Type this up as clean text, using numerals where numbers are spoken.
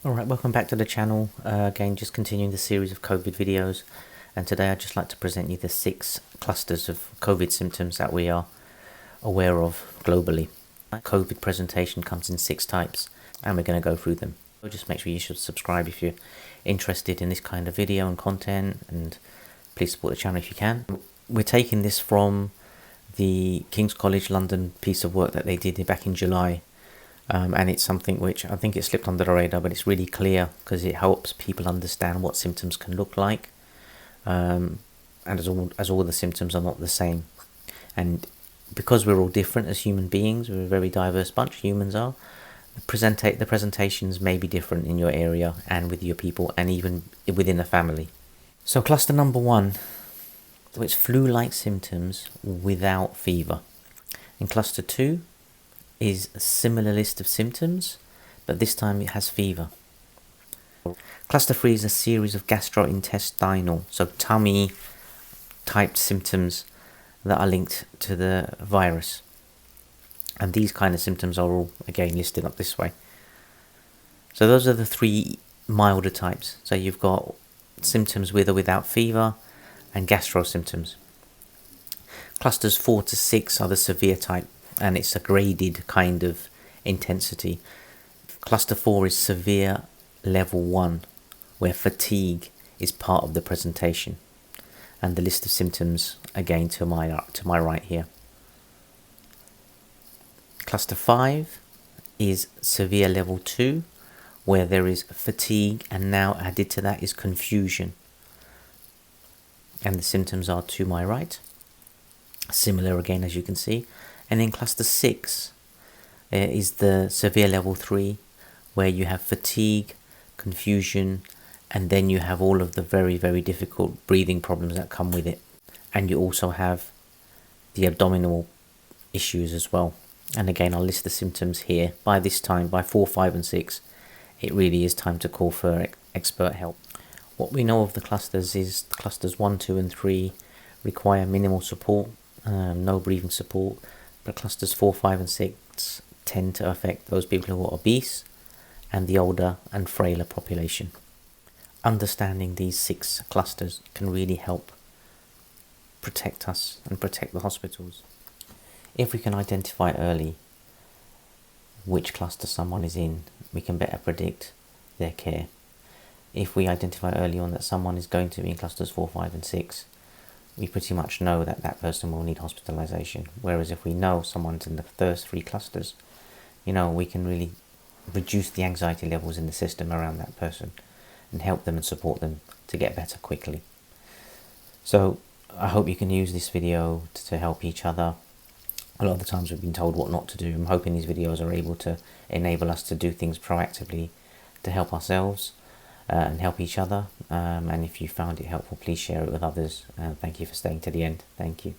Alright, welcome back to the channel. Again, just continuing the series of COVID videos, and today I'd just like to present you the 6 clusters of COVID symptoms that we are aware of globally. COVID presentation comes in 6 types, and we're going to go through them. So just make sure you should subscribe if you're interested in this kind of video and content, and please support the channel if you can. We're taking this from the King's College London piece of work that they did back in July. And it's something which I think it slipped under the radar, but it's really clear because it helps people understand what symptoms can look like, and as all the symptoms are not the same, and because we're all different as human beings, we're a very diverse bunch, humans are, the presentations may be different in your area and with your people and even within a family. So cluster number 1, so it's flu-like symptoms without fever. In cluster 2 is a similar list of symptoms, but this time it has fever. Cluster 3 is a series of gastrointestinal, so tummy type symptoms that are linked to the virus. And these kind of symptoms are all again listed up this way. So those are the 3 milder types. So you've got symptoms with or without fever and gastro symptoms. Clusters 4 to 6 are the severe type, and it's a graded kind of intensity. Cluster 4 is severe level 1, where fatigue is part of the presentation. And the list of symptoms again to my right here. Cluster 5 is severe level 2, where there is fatigue, and now added to that is confusion. And the symptoms are to my right. Similar again, as you can see. And in cluster 6 is the severe level 3, where you have fatigue, confusion, and then you have all of the very, very difficult breathing problems that come with it. And you also have the abdominal issues as well. And again, I'll list the symptoms here. By this time, by 4, 5 and 6, it really is time to call for expert help. What we know of the clusters is clusters 1, 2 and 3 require minimal support, no breathing support. But clusters 4, 5 and 6 tend to affect those people who are obese and the older and frailer population. Understanding these 6 clusters can really help protect us and protect the hospitals. If we can identify early which cluster someone is in, we can better predict their care. If we identify early on that someone is going to be in clusters 4, 5 and 6, we pretty much know that that person will need hospitalisation. Whereas if we know someone's in the first 3 clusters, we can really reduce the anxiety levels in the system around that person and help them and support them to get better quickly. So I hope you can use this video to help each other. A lot of the times we've been told what not to do. I'm hoping these videos are able to enable us to do things proactively to help ourselves and help each other. And if you found it helpful, please share it with others. Thank you for staying to the end. Thank you.